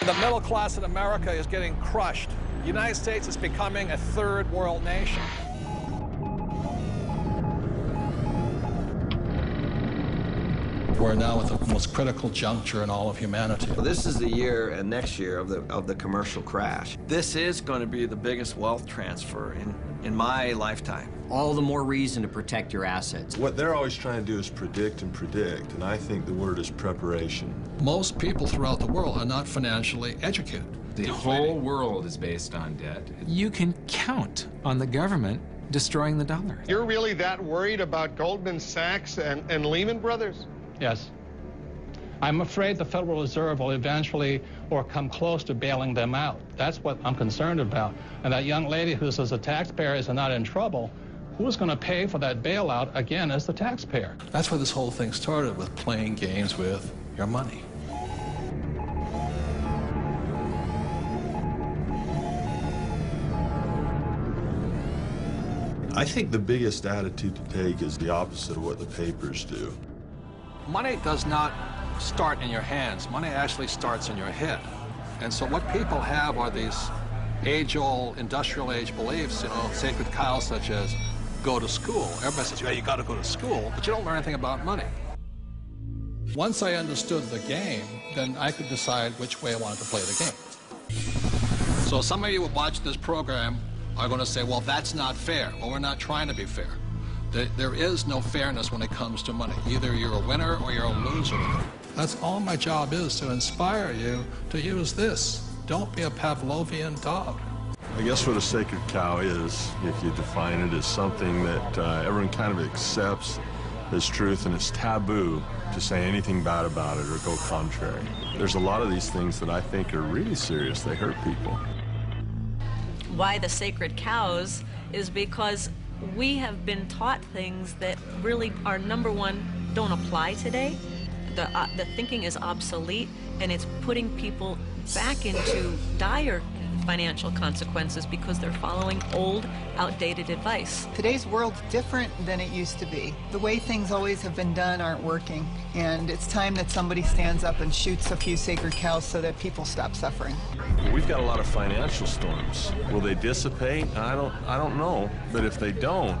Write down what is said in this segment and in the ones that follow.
The middle class in America is getting crushed. The United States is becoming a third world nation. We're now at the most critical juncture in all of humanity. Well, this is the year and next year of the commercial crash. This is going to be the biggest wealth transfer in my lifetime. All the more reason to protect your assets. What they're always trying to do is predict, and I think the word is preparation. Most people throughout the world are not financially educated. The whole world is based on debt. You can count on the government destroying the dollar. You're really that worried about Goldman Sachs and Lehman Brothers? Yes. I'm afraid the Federal Reserve will eventually or come close to bailing them out. That's what I'm concerned about. And that young lady who says the taxpayers are not in trouble, who's going to pay for that bailout again as the taxpayer? That's where this whole thing started, with playing games with your money. I think the biggest attitude to take is the opposite of what the papers do. Money does not start in your hands. Money actually starts in your head. And so what people have are these age-old, industrial-age beliefs, sacred cows such as go to school. Everybody says, yeah, you got to go to school, but you don't learn anything about money. Once I understood the game, then I could decide which way I wanted to play the game. So some of you who watch this program are going to say, well, that's not fair. Well, we're not trying to be fair. There is no fairness when it comes to money. Either you're a winner or you're a loser. That's all my job is, to inspire you to use this. Don't be a Pavlovian dog. I guess what a sacred cow is, if you define it, is something that everyone kind of accepts as truth, and it's taboo to say anything bad about it or go contrary. There's a lot of these things that I think are really serious. They hurt people. Why the sacred cows is because we have been taught things that really are, number one, don't apply today. The thinking is obsolete, and it's putting people back into dire financial consequences because they're following old, outdated advice. Today's world's different than it used to be. The way things always have been done aren't working, and it's time that somebody stands up and shoots a few sacred cows so that people stop suffering. We've got a lot of financial storms. Will they dissipate? I don't know, but if they don't,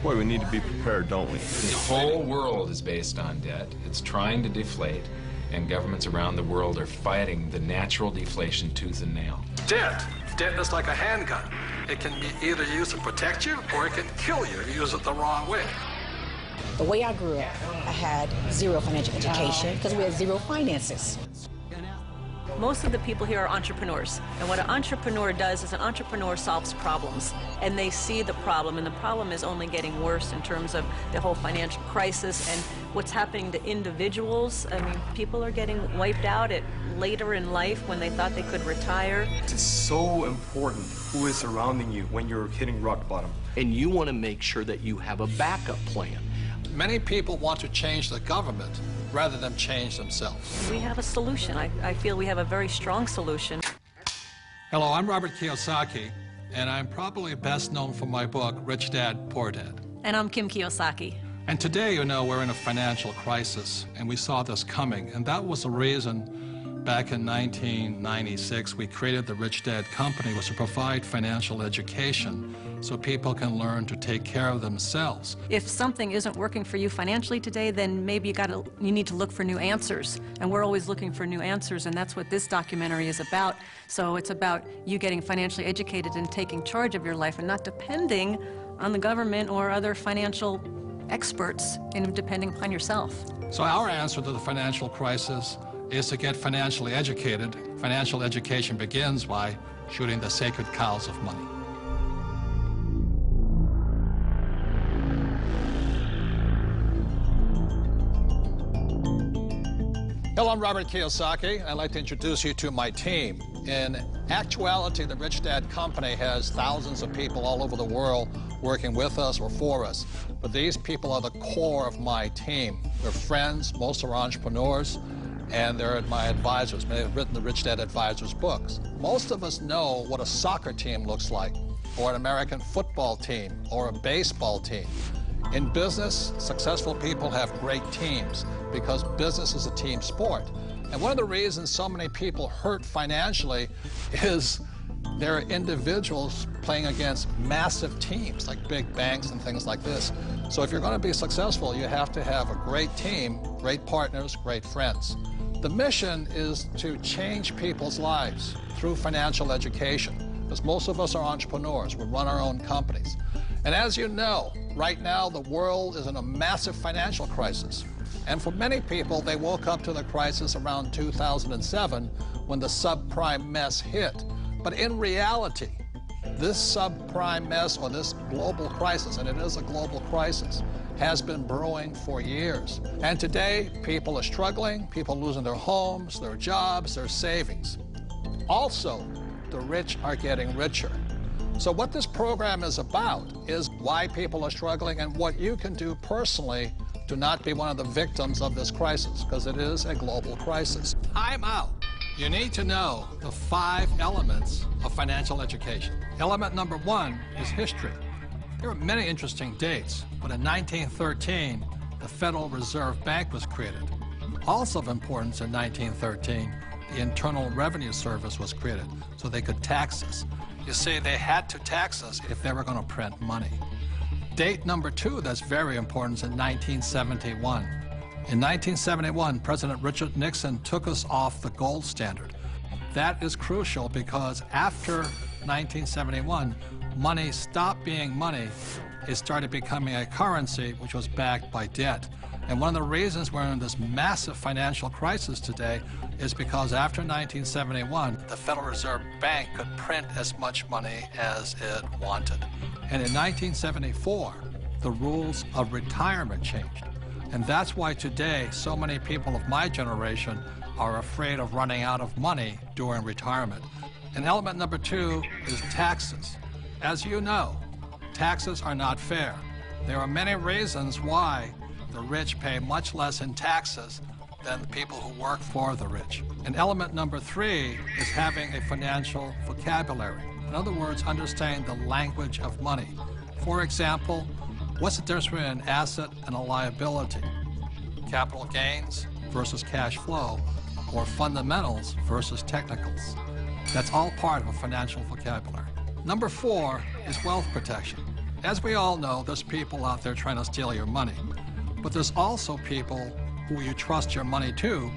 boy, we need to be prepared, don't we? The whole world is based on debt. It's trying to deflate, and governments around the world are fighting the natural deflation tooth and nail. Debt is like a handgun. It can be either used to protect you or it can kill you if you use it the wrong way. The way I grew up, I had zero financial education because we had zero finances. Most of the people here are entrepreneurs, and what an entrepreneur does is an entrepreneur solves problems, and they see the problem, and the problem is only getting worse in terms of the whole financial crisis and what's happening to individuals. I mean, people are getting wiped out at later in life when they thought they could retire. It's so important who is surrounding you when you're hitting rock bottom. And you want to make sure that you have a backup plan. Many people want to change the government rather than change themselves. We have a solution. I feel we have a very strong solution. Hello, I'm Robert Kiyosaki, and I'm probably best known for my book, Rich Dad, Poor Dad. And I'm Kim Kiyosaki. And today, we're in a financial crisis, and we saw this coming, and that was the reason back in 1996 we created the Rich Dad Company, was to provide financial education so people can learn to take care of themselves. If something isn't working for you financially today, then maybe you need to look for new answers. And we're always looking for new answers, and that's what this documentary is about. So it's about you getting financially educated and taking charge of your life and not depending on the government or other financial experts, and depending upon yourself. So our answer to the financial crisis is to get financially educated. Financial education begins by shooting the sacred cows of money. Hello, I'm Robert Kiyosaki. I'd like to introduce you to my team. In actuality, the Rich Dad Company has thousands of people all over the world working with us or for us. But these people are the core of my team. They're friends, most are entrepreneurs, and they're my advisors. Many have written the Rich Dad Advisors books. Most of us know what a soccer team looks like, or an American football team, or a baseball team. In business, successful people have great teams because business is a team sport. And one of the reasons so many people hurt financially is they're individuals playing against massive teams like big banks and things like this. So if you're going to be successful, you have to have a great team, great partners, great friends. The mission is to change people's lives through financial education, because most of us are entrepreneurs. We run our own companies. And as you know, right now the world is in a massive financial crisis. And for many people, they woke up to the crisis around 2007 when the subprime mess hit. But in reality, this subprime mess or this global crisis, and it is a global crisis, has been brewing for years. And today, people are struggling, people losing their homes, their jobs, their savings. Also, the rich are getting richer. So what this program is about is why people are struggling and what you can do personally to not be one of the victims of this crisis, because it is a global crisis. Time out. You need to know the 5 elements of financial education. Element number 1 is history. There are many interesting dates, but in 1913, the Federal Reserve Bank was created. Also of importance in 1913, the Internal Revenue Service was created, so they could tax us. You see, they had to tax us if they were going to print money. Date number 2 that's very important is in 1971. In 1971, President Richard Nixon took us off the gold standard. That is crucial because after 1971, money stopped being money. It started becoming a currency which was backed by debt. And one of the reasons we're in this massive financial crisis today is because after 1971, the Federal Reserve Bank could print as much money as it wanted. And in 1974, the rules of retirement changed. And that's why today so many people of my generation are afraid of running out of money during retirement. And element number 2 is taxes. As you know, taxes are not fair. There are many reasons why the rich pay much less in taxes than the people who work for the rich. And element number 3 is having a financial vocabulary. In other words, understanding the language of money. For example, what's the difference between an asset and a liability? Capital gains versus cash flow, or fundamentals versus technicals. That's all part of a financial vocabulary. Number 4 is wealth protection. As we all know, there's people out there trying to steal your money, but there's also people who you trust your money to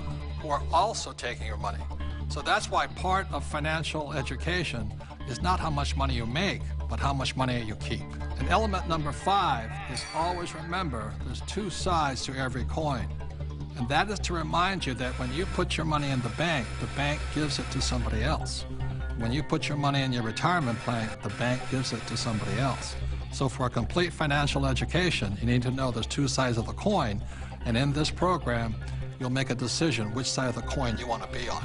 who are also taking your money. So that's why part of financial education is not how much money you make, but how much money you keep. And element number 5 is always remember there's 2 sides to every coin. And that is to remind you that when you put your money in the bank gives it to somebody else. When you put your money in your retirement plan, the bank gives it to somebody else. So for a complete financial education, you need to know there's 2 sides of the coin. And in this program, you'll make a decision which side of the coin you want to be on.